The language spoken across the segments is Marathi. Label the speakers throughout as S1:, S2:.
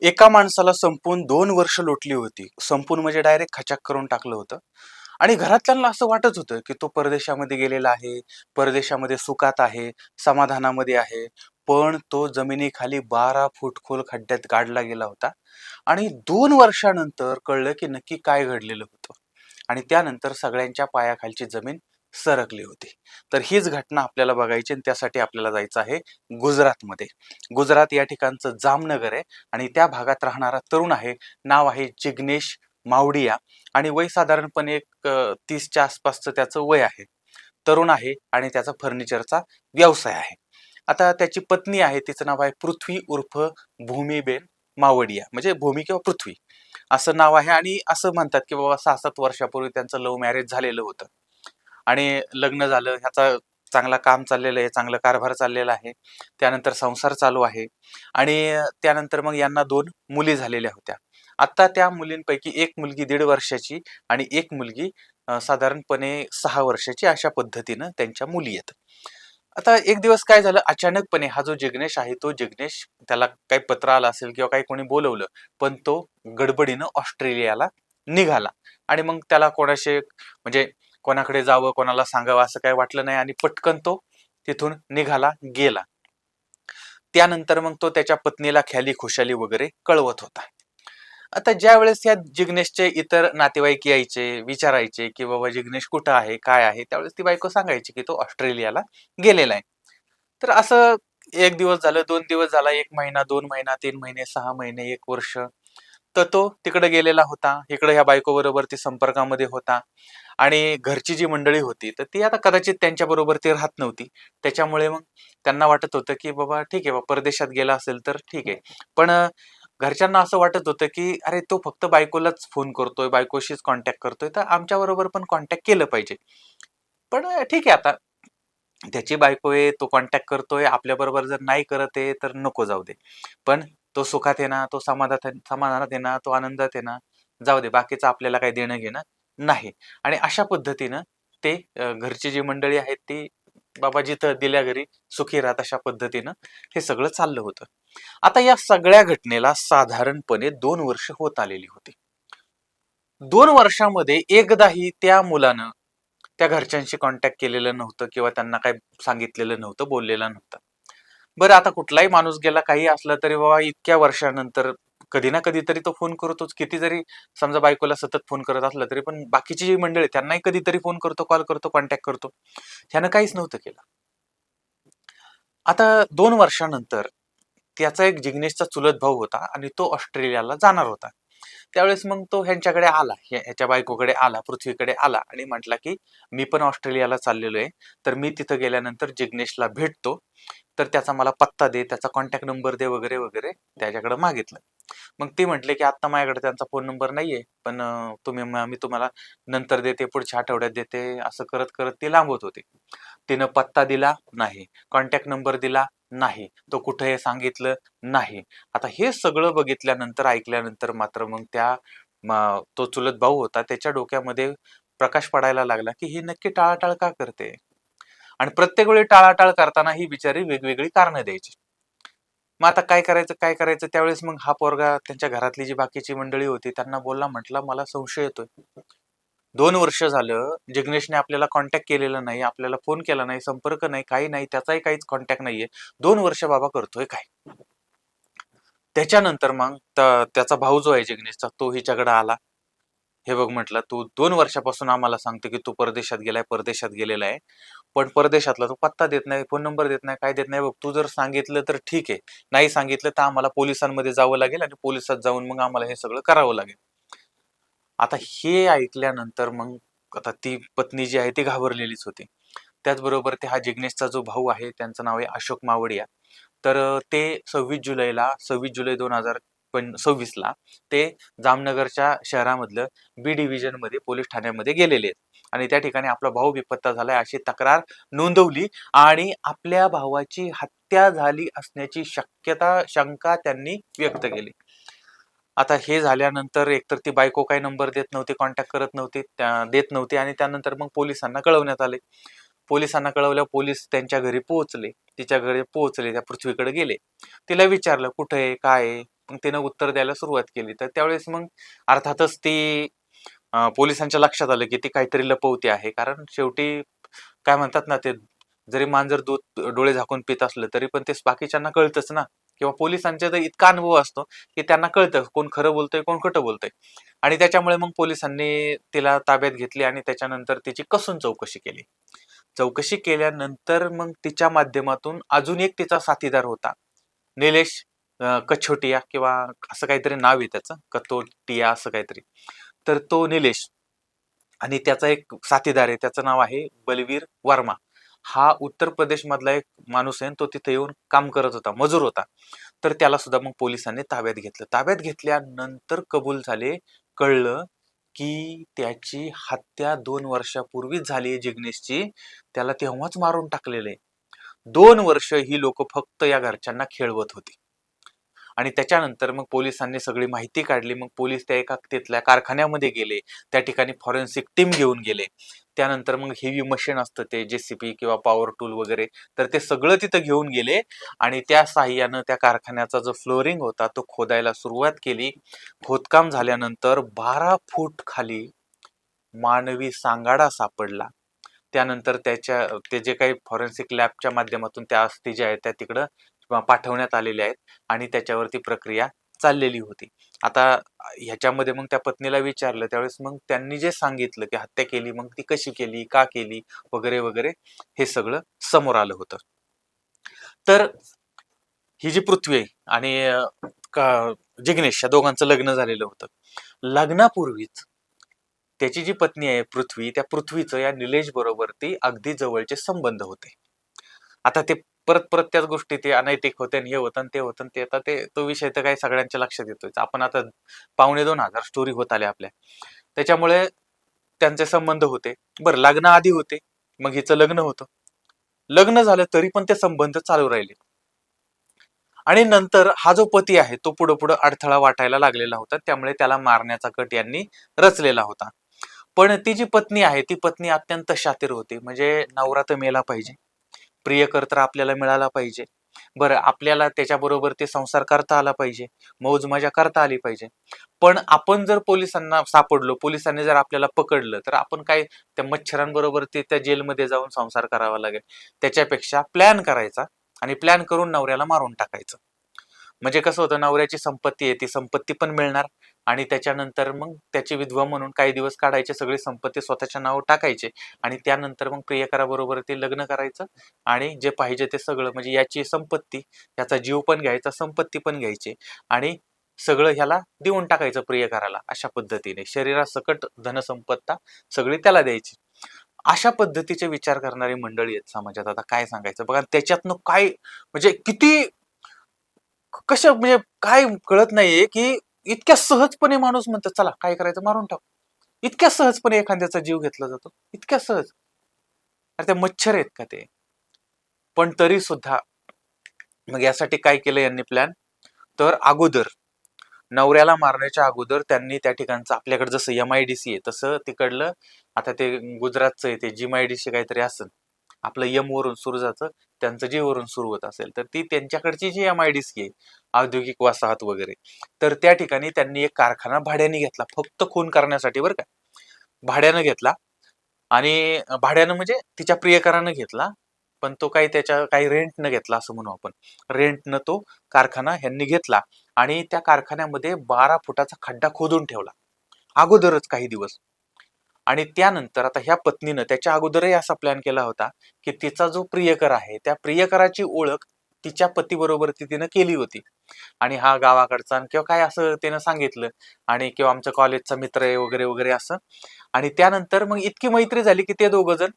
S1: एका माणसाला संपवून 2 वर्ष लोटली होती. संपून म्हणजे डायरेक्ट खचाक करून टाकलं होतं. आणि घरातल्यांना असं वाटत होतं, की तो परदेशामध्ये गेलेला आहे, परदेशामध्ये सुखात आहे, समाधानामध्ये आहे. पण तो जमिनीखाली 12 फूट खोल खड्ड्यात गाडला गेला होता. आणि 2 वर्षानंतर कळलं, की नक्की काय घडलेलं होतं. आणि त्यानंतर सगळ्यांच्या पायाखालची जमीन सरकली होती. तर हीच घटना आपल्याला बघायची आणि त्यासाठी आपल्याला जायचं आहे गुजरातमध्ये. गुजरात या ठिकाणचं जामनगर आहे आणि त्या भागात राहणारा तरुण आहे. नाव आहे जिग्नेश मावडिया आणि वय साधारणपणे एक 30च्या आसपासचं त्याचं वय आहे. तरुण आहे आणि त्याचा फर्निचरचा व्यवसाय आहे. आता त्याची पत्नी आहे, तिचं नाव आहे पृथ्वी उर्फ भूमीबेन मावडिया, म्हणजे भूमी किंवा पृथ्वी असं नाव आहे. आणि असं म्हणतात की बाबा 6-7 वर्षापूर्वी त्यांचं लव्ह मॅरेज झालेलं होतं आणि लग्न झालं. ह्याचा चांगला काम चाललेलं आहे, चांगलं कारभार चाललेला आहे. त्यानंतर संसार चालू आहे आणि त्यानंतर मग यांना 2 मुली झालेल्या होत्या. आता त्या मुलींपैकी एक मुलगी 1.5 वर्षाची आणि एक मुलगी साधारणपणे 6 वर्षाची, अशा पद्धतीनं त्यांच्या मुली आहेत. आता एक दिवस काय झालं, अचानकपणे हा जो जिग्नेश आहे, तो जिग्नेश त्याला काही पत्र आलं असेल किंवा काही कोणी बोलवलं, पण तो गडबडीनं ऑस्ट्रेलियाला निघाला. आणि मग त्याला कोणाशी म्हणजे कोणाकडे जावं, कोणाला सांगावं असं काही वाटलं नाही आणि पटकन तो तिथून निघाला, गेला. त्यानंतर मग तो त्याच्या पत्नीला ख्याली खुशाली वगैरे कळवत होता. आता ज्या वेळेस या जिग्नेशचे इतर नातेवाईक यायचे, विचारायचे की बाबा जिग्नेश कुठं आहे, काय आहे, त्यावेळेस ती बायको सांगायची की तो ऑस्ट्रेलियाला गेलेला आहे. तर असं 1 दिवस झालं, 2 दिवस झाला, 1 महिना, 2 महिना, 3 महिने, 6 महिने, 1 वर्ष. तर तो तिकडे गेलेला होता. इकडे ह्या बायकोबरोबर ती संपर्कामध्ये होता. आणि घरची जी मंडळी होती, तर ती आता कदाचित त्यांच्याबरोबर ती राहत नव्हती. त्याच्यामुळे मग त्यांना वाटत होतं की बाबा ठीक आहे, बाबा परदेशात गेला असेल तर ठीक आहे. पण घरच्यांना असं वाटत होतं की अरे तो फक्त बायकोलाच फोन करतोय, बायकोशीच कॉन्टॅक्ट करतोय, तर आमच्याबरोबर पण कॉन्टॅक्ट केलं पाहिजे. पण ठीक आहे, आता त्याची बायको आहे, तो कॉन्टॅक्ट करतोय, आपल्याबरोबर जर नाही करत आहे तर नको जाऊ दे. पण तो सुखात आहे ना, तो समाधानात आहे ना, तो आनंदात आहे ना, जाऊ दे, बाकीचं आपल्याला काही देणं घेणं नाही. आणि अशा पद्धतीनं ते घरची जी मंडळी आहेत ती बाबा जिथं दिल्या घरी सुखी राहत, अशा पद्धतीनं हे सगळं चाललं होतं. आता या सगळ्या घटनेला साधारणपणे 2 वर्ष होत आलेली होती. 2 वर्षामध्ये एकदाही त्या मुलानं त्या घरच्यांशी कॉन्टॅक्ट केलेलं नव्हतं किंवा त्यांना काही सांगितलेलं नव्हतं, बोललेलं नव्हतं. बरं, आता कुठलाही माणूस गेला, काही असलं तरी बाबा इतक्या वर्षानंतर कधी ना कधीतरी तो फोन करतोच. किती जरी समजा बायकोला सतत फोन करत असला तरी पण बाकीची जी मंडळी त्यांनाही कधीतरी फोन करतो, कॉल करतो, कॉन्टॅक्ट करतो. ह्यानं काहीच नव्हतं केलं. आता 2 वर्षानंतर त्याचा एक जिग्नेशचा चुलत भाऊ होता आणि तो ऑस्ट्रेलियाला जाणार होता. त्यावेळेस मग तो ह्यांच्याकडे आला, ह्याच्या बायकोकडे आला, पृथ्वीकडे आला आणि म्हटला की मी पण ऑस्ट्रेलियाला चाललेलो आहे, तर मी तिथं गेल्यानंतर जिग्नेशला भेटतो, तर त्याचा मला पत्ता दे, त्याचा कॉन्टॅक्ट नंबर दे वगैरे वगैरे त्याच्याकडे मागितलं. मग ते म्हटले की आता माझ्याकडे त्यांचा फोन नंबर नाहीये, पण तुम्ही मी तुम्हाला नंतर देते, पुढच्या आठवड्यात देते, असं करत करत ते लांबवत होते. तिनं पत्ता दिला नाही, कॉन्टॅक्ट नंबर दिला नाही, तो कुठे आहे सांगितलं नाही. आता हे सगळं बघितल्यानंतर, ऐकल्यानंतर मात्र मग तो चुलत भाऊ होता, त्याच्या डोक्यामध्ये प्रकाश पडायला लागला की ही नक्की टाळाटाळ का करते. आणि प्रत्येक वेळी टाळाटाळ करताना ही बिचारी वेगवेगळी कारणं द्यायची. मग आता काय करायचं, काय करायचं, त्यावेळेस मग हा पोरगा त्यांच्या घरातली जी बाकीची मंडळी होती त्यांना बोलला, म्हटला मला संशय येतोय. 2 वर्ष झालं जिग्नेशने आपल्याला कॉन्टॅक्ट केलेला नाही, आपल्याला फोन केला नाही, संपर्क नाही, काही नाही, त्याचाही काहीच कॉन्टॅक्ट नाहीये. 2 वर्ष बाबा करतोय काय. त्याच्यानंतर मग त्याचा भाऊ जो आहे जिग्नेशचा, तो हिच्याकडे आला. हे बघ, म्हटलं, तू 2 वर्षापासून आम्हाला सांगते की तू परदेशात गेलाय, परदेशात गेलेला आहे, पण परदेशातला तू पत्ता देत नाही, फोन नंबर देत नाही, काय देत नाही. बघ, तू जर सांगितलं तर ठीक आहे, नाही सांगितलं तर आम्हाला पोलिसांमध्ये जावं लागेल आणि पोलिसात जाऊन मग आम्हाला हे सगळं करावं लागेल. आता हे ऐकल्यानंतर मग आता ती पत्नी जी आहे ती घाबरलेलीच होती. त्याचबरोबर ते हा जिग्नेशचा जो भाऊ आहे त्यांचं नाव आहे अशोक मावडिया. तर ते 26 जुलै 2026ला ते जामनगरच्या शहरामधलं बी डिव्हिजन मध्ये पोलीस ठाण्यामध्ये गेलेले आहेत आणि त्या ठिकाणी आपला भाऊ बेपत्ता झालाय अशी तक्रार नोंदवली आणि आपल्या भावाची हत्या झाली असण्याची शंका त्यांनी व्यक्त केली. आता हे झाल्यानंतर एकतर ती बायको काही नंबर देत नव्हती, कॉन्टॅक्ट करत नव्हती, देत नव्हती आणि त्यानंतर मग पोलिसांना कळवण्यात आले. पोलिसांना कळवल्या, पोलीस त्यांच्या घरी पोहोचले, तिच्या घरी पोहोचले, त्या पृथ्वीकडे गेले. तिला विचारलं कुठे आहे, काय आहे, मग तिनं उत्तर द्यायला सुरुवात केली. तर त्यावेळेस मग अर्थातच ती पोलिसांच्या लक्षात आलं की ती काहीतरी लपवते आहे. कारण शेवटी काय म्हणतात ना, ते जरी मांजर दूध डोळे झाकून पित असलं तरी पण ते बाकीच्यांना कळतच ना, किंवा पोलिसांचा तर इतका अनुभव असतो की त्यांना कळतं कोण खरं बोलतंय कोण खोटं बोलतंय. आणि त्याच्यामुळे मग पोलिसांनी तिला ताब्यात घेतली आणि त्याच्यानंतर तिची कसून चौकशी केली. चौकशी केल्यानंतर मग तिच्या माध्यमातून अजून एक तिचा साथीदार होता, निलेश कछोटिया किंवा असं काहीतरी नाव आहे त्याचं, कतोटिया असं काहीतरी. तर तो निलेश आणि त्याचा एक साथीदार आहे, त्याचं नाव आहे बलवीर वर्मा. हा उत्तर प्रदेश मधला एक माणूस आहे, तो तिथे येऊन काम करत होता, मजूर होता. तर त्याला सुद्धा मग पोलिसांनी ताब्यात घेतलं. ताब्यात घेतल्यानंतर कबूल झाले, कळलं की त्याची हत्या 2 वर्षापूर्वीच झाली जिग्नेशची. त्याला तेव्हाच मारून टाकलेलं आहे. 2 वर्ष ही लोक फक्त या घरच्यांना खेळवत होती. आणि त्याच्यानंतर मग पोलिसांनी सगळी माहिती काढली. मग पोलीस त्या एका तिथल्या कारखान्यामध्ये गेले, त्या ठिकाणी फॉरेन्सिक टीम घेऊन गेले. त्यानंतर मग हेवी मशीन असतं ते जेसीबी किंवा पॉवर टूल वगैरे, तर ते सगळं तिथं घेऊन गेले आणि त्या साह्यानं त्या कारखान्याचा जो फ्लोरिंग होता तो खोदायला सुरुवात केली. खोदकाम झाल्यानंतर 12 फूट खाली मानवी सांगाडा सापडला. त्यानंतर ते जे काही फॉरेन्सिक लॅबच्या माध्यमातून त्या अस्थी ज्या आहेत त्या तिकडं पाठवण्यात आलेल्या आहेत आणि त्याच्यावरती प्रक्रिया चाललेली होती. आता ह्याच्यामध्ये मग त्या पत्नीला विचारलं त्यावेळेस मग त्यांनी जे सांगितलं की हत्या केली, मग ती कशी केली, का केली वगैरे वगैरे, हे सगळं समोर आलं होतं. तर ही जी पृथ्वी आहे आणि जिग्नेश, या दोघांचं लग्न झालेलं होतं. लग्नापूर्वीच त्याची जी पत्नी आहे पृथ्वी, त्या पृथ्वीचं या निलेश बरोबर ती अगदी जवळचे संबंध होते. आता ते परत परत त्याच गोष्टी, ते अनैतिक होते आणि हे होतं आणि ते होतं, ते आता तो विषय तर काही सगळ्यांच्या लक्षात येतोय. आपण आता 2,500 स्टोरी होत आल्या आपल्या. त्याच्यामुळे त्यांचे संबंध होते. बरं, लग्नाआधी होते, मग हिचं लग्न होतं. लग्न झालं तरी पण ते संबंध चालू राहिले. आणि नंतर हा जो पती आहे तो पुढे पुढे अडथळा वाटायला लागलेला होता, त्यामुळे त्याला मारण्याचा कट यांनी रचलेला होता. पण ती जी पत्नी आहे ती पत्नी अत्यंत शातीर होती. म्हणजे नवरा तर मेला पाहिजे, प्रियकर तर आपल्याला मिळाला पाहिजे, बरं आपल्याला त्याच्याबरोबर ते संसार करता आला पाहिजे, मौज मजा करता आली पाहिजे. पण आपण जर पोलिसांना सापडलो, पोलिसांनी जर आपल्याला पकडलं, तर आपण काय त्या मच्छरांबरोबर ते त्या जेलमध्ये जाऊन संसार करावा लागेल. त्याच्यापेक्षा प्लॅन करायचा आणि प्लॅन करून नवऱ्याला मारून टाकायचं. म्हणजे कसं होतं, नवऱ्याची संपत्ती आहे ती संपत्ती पण मिळणार आणि त्याच्यानंतर मग त्याची विधवा म्हणून काही दिवस काढायचे, सगळी संपत्ती स्वतःच्या नावावर टाकायचे आणि त्यानंतर मग प्रियकराबरोबर ते लग्न करायचं आणि जे पाहिजे ते सगळं, म्हणजे याची संपत्ती, याचा जीव पण घ्यायचा, संपत्ती पण घ्यायची आणि सगळं ह्याला देऊन टाकायचं प्रियकराला. अशा पद्धतीने शरीरासकट धनसंपत्ता सगळी त्याला द्यायची. अशा पद्धतीचे विचार करणारी मंडळी आहेत समाजात. आता काय सांगायचं बघा, त्याच्यातनं काय म्हणजे किती कसं, म्हणजे काय कळत नाहीये की इतक्या सहजपणे माणूस म्हणतो चला काय करायचं मारून टाक. इतक्या सहजपणे एखाद्याचा जीव घेतला जातो, इतक्या सहज. अरे ते मच्छर आहेत का ते? पण तरी सुद्धा मग यासाठी काय केलं यांनी प्लॅन, तर अगोदर नवऱ्याला मारण्याच्या अगोदर त्यांनी त्या ठिकाणचं, आपल्याकडे जसं MIDC आहे तसं तिकडलं, आता ते गुजरातचं आहे ते GMIDC काहीतरी असेल, आपलं यम वरून सुरू जातं, त्यांचं जी वरून सुरू होत असेल, तर ती त्यांच्याकडची जी MIDC आहे, औद्योगिक वसाहत वगैरे, तर त्या ठिकाणी त्यांनी एक कारखाना भाड्याने घेतला, फक्त खून करण्यासाठी बरं का. भाड्यानं घेतला आणि भाड्यानं म्हणजे तिच्या प्रियकरानं घेतला, पण तो काही त्याच्या काही रेंट न घेतला असं म्हणू आपण. रेंट न तो कारखाना ह्यांनी घेतला आणि त्या कारखान्यामध्ये 12 फुटाचा खड्डा खोदून ठेवला अगोदरच काही दिवस. आणि त्यानंतर आता ह्या पत्नीनं त्याच्या अगोदरही असा प्लॅन केला होता की तिचा जो प्रियकर आहे त्या प्रियकराची ओळख तिच्या पतीबरोबर तिनं केली होती आणि हा गावाकडचा किंवा काय असं त्यानं सांगितलं, आणि किंवा आमच्या कॉलेजचा मित्र आहे वगैरे वगैरे असं. आणि त्यानंतर मग इतकी मैत्री झाली की ते दोघं जण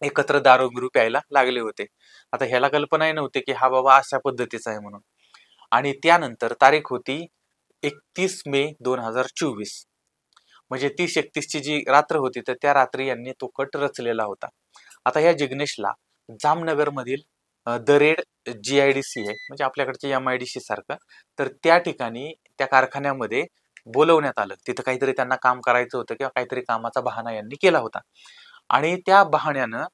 S1: एकत्र दारू बिरू प्यायला लागले होते. आता ह्याला कल्पनाही नव्हती की हा बाबा अशा पद्धतीचा आहे म्हणून. आणि त्यानंतर तारीख होती 31 मे 2024, म्हणजे 30-31 ची जी रात्र होती, तर त्या रात्री यांनी तो कट रचलेला होता. आता या जिग्नेशला जामनगर मधील दरेड GIDC आहे, म्हणजे आपल्याकडचे MIDC सारखं, तर त्या ठिकाणी त्या कारखान्यामध्ये बोलवण्यात आलं. तिथं काहीतरी त्यांना काम करायचं होतं किंवा काहीतरी कामाचा बहाणा यांनी केला होता आणि त्या बहाण्यानं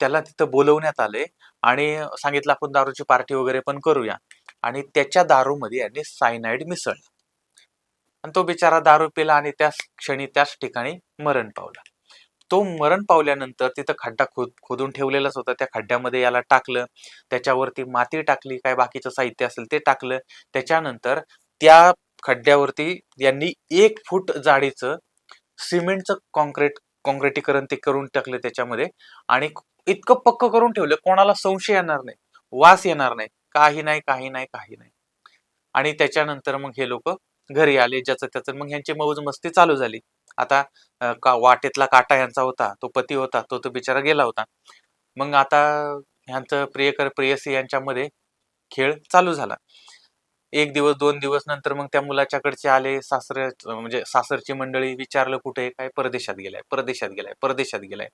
S1: त्याला तिथं बोलवण्यात आले आणि सांगितलं आपण दारूची पार्टी वगैरे पण करूया. आणि त्याच्या दारूमध्ये यांनी सायनाइड मिसळलं आणि तो बिचारा दारू पिला आणि त्याच क्षणी त्याच ठिकाणी मरण पावला. तो मरण पावल्यानंतर तिथं खड्डा खोदून ठेवलेलाच होता. त्या खड्ड्यामध्ये याला टाकलं, त्याच्यावरती माती टाकली, काय बाकीचं साहित्य असेल ते टाकलं. त्याच्यानंतर त्या खड्ड्यावरती यांनी 1 फूट जाडीचं सिमेंटचं कॉन्क्रिटीकरण ते करून टाकलं त्याच्यामध्ये आणि इतकं पक्क करून ठेवलं कोणाला संशय येणार नाही, वास येणार नाही, काही नाही, काही नाही, काही नाही. आणि त्याच्यानंतर मग हे लोक घरी आले, ज्याचं त्याचं मग ह्यांची मौज मस्ती चालू झाली. आता वाटेतला काटा यांचा होता, तो पती होता, तो बिचारा गेला होता. मग आता ह्यांचं प्रियकर प्रेयसी यांच्यामध्ये खेळ चालू झाला. 1 दिवस 2 दिवस नंतर मग त्या मुलाच्याकडचे आले, सासरे म्हणजे सासरची मंडळी, विचारलं कुठे काय, परदेशात गेलाय, परदेशात गेलाय, परदेशात गेलाय.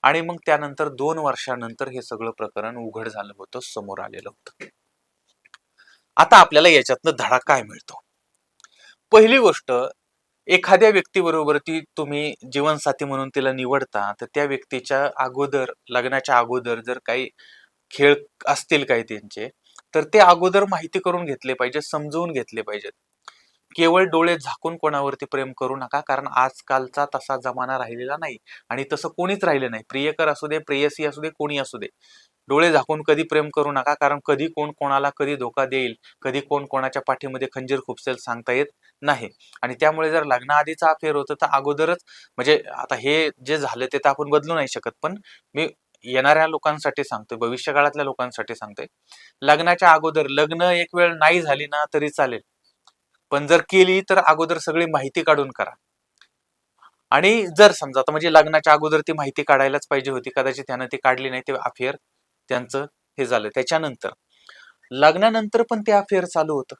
S1: आणि मग त्यानंतर 2 वर्षानंतर हे सगळं प्रकरण उघड झालं होतं, समोर आलेलं होतं. आता आपल्याला याच्यातनं धडा काय मिळतो? पहिली गोष्ट, एखाद्या व्यक्तीबरोबर ती तुम्ही जीवनसाथी म्हणून तिला निवडता, तर त्या व्यक्तीच्या अगोदर, लग्नाच्या अगोदर जर काही खेळ असतील काही त्यांचे, तर ते अगोदर माहिती करून घेतले पाहिजे, समजवून घेतले पाहिजेत. केवळ डोळे झाकून कोणावरती प्रेम करू नका, कारण आजकालचा तसा जमाना राहिलेला नाही आणि तसं कोणीच राहिलं नाही. प्रियकर असू दे, प्रेयसी असू दे, कोणी असू दे, डोळे झाकून कधी प्रेम करू नका, कारण कधी कोण कोणाला कधी धोका देईल, कधी कोण कोणाच्या पाठीमध्ये खंजीर खुपसेल सांगता येत नाही. आणि त्यामुळे जर लग्नाआधीचा अफेअर होतं तर अगोदरच, म्हणजे आता हे जे झालं ते तर आपण बदलू नाही शकत, पण मी येणाऱ्या लोकांसाठी सांगतोय, भविष्यकाळातल्या लोकांसाठी सांगतोय, लग्नाच्या अगोदर, लग्न एक वेळ नाही झाली ना तरी चालेल, पण जर केली तर अगोदर सगळी माहिती काढून करा. आणि जर समजा आता म्हणजे लग्नाच्या अगोदर ती माहिती काढायलाच पाहिजे होती, कदाचित त्यानं ती काढली नाही, ते अफेअर त्यांचं हे झालं. त्याच्यानंतर लग्नानंतर पण ते अफेअर चालू होतं.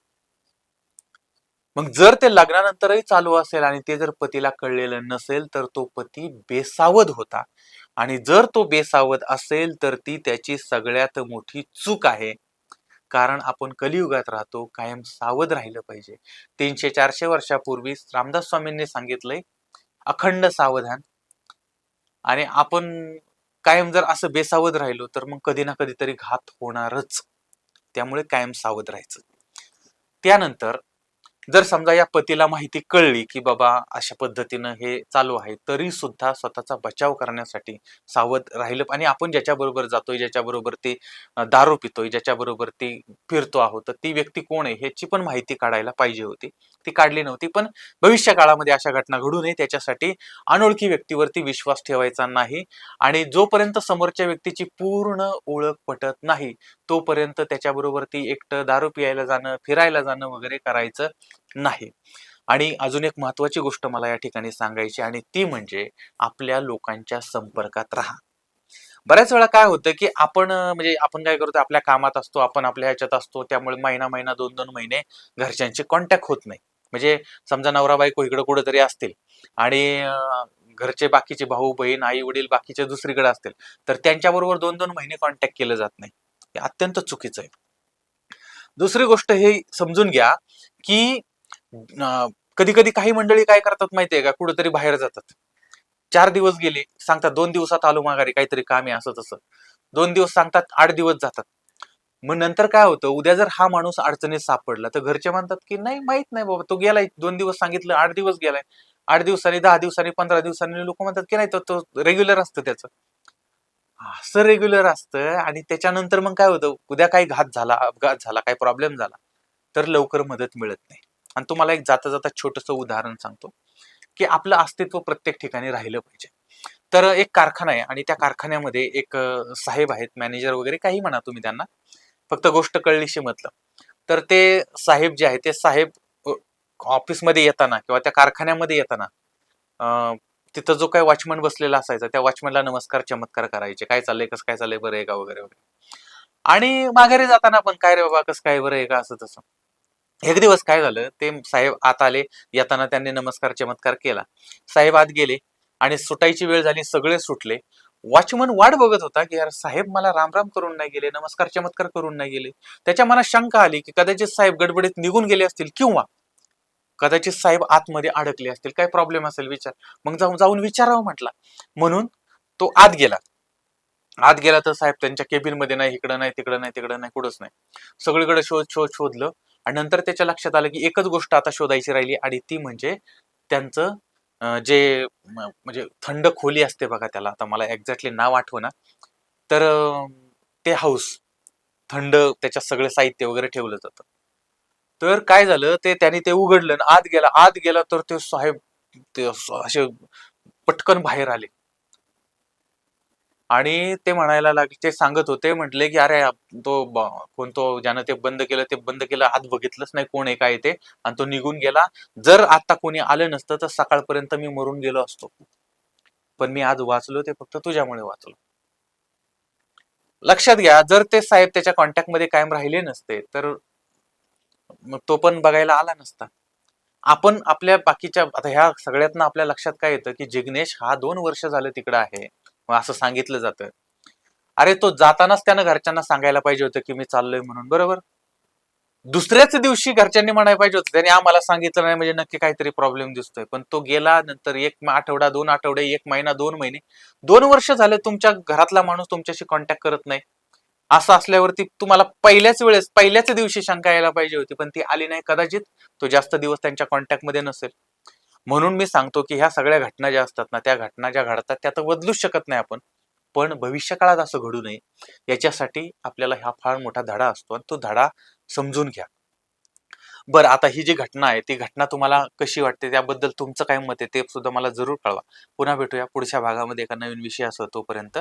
S1: मग जर ते लग्नानंतरही चालू असेल आणि ते जर पतीला कळलेलं नसेल तर तो पती बेसावध होता. आणि जर तो बेसावध असेल तर ती त्याची सगळ्यात मोठी चूक आहे. कारण आपण कलियुगात राहतो, कायम सावध राहिलं पाहिजे. 300-400 वर्षापूर्वी रामदास स्वामींनी सांगितलंय, अखंड सावधान. आणि आपण कायम जर असं बेसावध राहिलो तर मग कधी ना कधीतरी घात होणारच. त्यामुळे कायम सावध राहायचं. त्यानंतर जर समजा या पतीला माहिती कळली की बाबा अशा पद्धतीनं हे चालू आहे, तरी सुद्धा स्वतःचा बचाव करण्यासाठी सावध राहिलं. आणि आपण ज्याच्याबरोबर जातोय, ज्याच्याबरोबर ते दारू पितोय, ज्याच्याबरोबर ते फिरतो आहोत, तर ती व्यक्ती कोण आहे ह्याची पण माहिती काढायला पाहिजे होती, ती काढली नव्हती. पण भविष्य काळामध्ये अशा घटना घडू नये त्याच्यासाठी अनोळखी व्यक्तीवरती विश्वास ठेवायचा नाही. आणि जोपर्यंत समोरच्या व्यक्तीची पूर्ण ओळख पटत नाही तोपर्यंत त्याच्याबरोबर ती एकटं दारू पियायला जाणं, फिरायला जाणं वगैरे करायचं नाही. आणि अजून एक महत्वाची गोष्ट मला या ठिकाणी सांगायची, आणि ती म्हणजे आपल्या लोकांच्या संपर्कात राहा. बऱ्याच वेळा काय होतं की आपण म्हणजे आपण काय करतो, आपल्या कामात असतो, आपण आपल्या ह्याच्यात असतो, त्यामुळे महिना 2-2 महिने घरच्यांची कॉन्टॅक्ट होत नाही. म्हणजे समजा नवरा बायको इकडे कुठेतरी असतील आणि घरचे बाकीचे भाऊ बहीण आई वडील बाकीचे दुसरीकडे असतील, तर त्यांच्याबरोबर 2-2 महिने कॉन्टॅक्ट केलं जात नाही. हे अत्यंत चुकीचं आहे. दुसरी गोष्ट हे समजून घ्या की कधी कधी काही मंडळी काय करतात माहितीये का, कुठेतरी बाहेर जातात, 4 दिवस गेले, सांगतात 2 दिवसात आलो माघारी, काहीतरी काम आहे असं तसं. 2 दिवस सांगतात, 8 दिवस जातात. मग नंतर काय होतं, उद्या जर हा माणूस अडचणीत सापडला तर घरचे म्हणतात की नाही, माहित नाही बाबा, तो गेलाय, 2 दिवस सांगितलं, 8 दिवस गेलाय. 8 दिवसांनी, 10 दिवसांनी, 15 दिवसांनी लोक म्हणतात की नाही, तो रेग्युलर असतं त्याचं. असं रेग्युलर असतं. आणि त्याच्यानंतर मग काय होतं, उद्या काही घात झाला, अपघात झाला, काही प्रॉब्लेम झाला तर लवकर मदत मिळत नाही. आणि तुम्हाला एक जाता जाता छोटस उदाहरण सांगतो की आपलं अस्तित्व प्रत्येक ठिकाणी राहिलं पाहिजे. तर एक कारखाना आहे आणि त्या कारखान्यामध्ये एक साहेब आहेत, मॅनेजर वगैरे काही म्हणा तुम्ही त्यांना, फक्त गोष्ट कळलीशी मतलब. तर ते साहेब जे आहे, ते साहेब ऑफिसमध्ये येताना किंवा त्या कारखान्यामध्ये येताना तिथं जो काही वॉचमन बसलेला असायचा, त्या वॉचमनला नमस्कार चमत्कार करायचे, काय चाललंय, कसं काय चाललंय, बरं आहे का वगैरे वगैरे. आणि माघारी जाताना पण काय रे बाबा, कसं काय, बरं आहे का, असं तसं. एक दिवस काय झालं, ते साहेब आत आले, येताना त्यांनी नमस्कार चमत्कार केला, साहेब आत गेले आणि सुटायची वेळ झाली, सगळे सुटले. वॉचमन वाट बघत होता की यार साहेब मला राम राम करून नाही गेले, नमस्कार चमत्कार करून नाही गेले. त्याच्या मनात शंका आली की कदाचित साहेब गडबडीत निघून गेले असतील, किंवा कदाचित साहेब आतमध्ये अडकले असतील, काय प्रॉब्लेम असेल विचार, मग जाऊन विचारावं म्हटला. म्हणून तो आत गेला आत गेला तर साहेब त्यांच्या केबिन मध्ये नाही, इकडं नाही, तिकडं नाही, तिकडं नाही, कुठंच नाही. सगळीकडे शोधलं आणि नंतर त्याच्या लक्षात आलं की एकच गोष्ट आता शोधायची राहिली आणि ती म्हणजे त्यांचं जे म्हणजे थंड खोली असते बघा, त्याला आता मला एक्झॅक्टली नाव आठवना, तर ते हाऊस थंड, त्याच्यात सगळं साहित्य वगैरे ठेवलं जातं. तर काय झालं, त्याने ते उघडलं आणि आत गेला तर ते साहेब ते असे पटकन बाहेर आले आणि ते म्हणायला लागले, ते सांगत होते, म्हटले की अरे कोण तो ज्यानं ते बंद केलं, आत बघितलंच नाही कोण आहे काय ते, आणि तो निघून गेला. जर आता कोणी आलं नसतं तर सकाळपर्यंत मी मरून गेलो असतो, पण मी आज वाचलो ते फक्त तुझ्यामुळे वाचलो. लक्षात घ्या, जर ते साहेब त्याच्या कॉन्टॅक्ट मध्ये कायम राहिले नसते तर मग तो पण बघायला आला नसता. आपण आपल्या बाकीच्या आता ह्या सगळ्यातनं आपल्या लक्षात काय येतं की जिग्नेश हा 2 वर्ष झालं तिकडं आहे, मग असं सांगितलं जातं. अरे तो जातानाच त्यानं घरच्यांना सांगायला पाहिजे होतं की मी चाललोय म्हणून, बरोबर. दुसऱ्याच दिवशी घरच्यांनी म्हणायला पाहिजे होतं, त्याने आम्हाला सांगितलं नाही म्हणजे नक्की काहीतरी प्रॉब्लेम दिसतोय. पण तो गेला नंतर 1 आठवडा, 2 आठवडे, 1 महिना, 2 महिने, 2 वर्ष झाले तुमच्या घरातला माणूस तुमच्याशी कॉन्टॅक्ट करत नाही. असं असल्यावरती तुम्हाला पहिल्याच दिवशी शंका यायला पाहिजे होती, पण ती आली नाही. कदाचित तो जास्त दिवस त्यांच्या कॉन्टॅक्ट मध्ये नसेल. म्हणून मी सांगतो की ह्या सगळ्या घटना ज्या असतात ना, त्या घटना ज्या घडतात त्या तर बदलूच शकत नाही आपण, पण भविष्यकाळात असं घडू नये याच्यासाठी आपल्याला हा फार मोठा धडा असतो आणि तो धडा समजून घ्या. बरं, आता ही जी घटना आहे ती घटना तुम्हाला कशी वाटते, त्याबद्दल तुमचं काय मत आहे ते सुद्धा मला जरूर कळवा. पुन्हा भेटूया पुढच्या भागामध्ये एका नवीन विषयासह. तोपर्यंत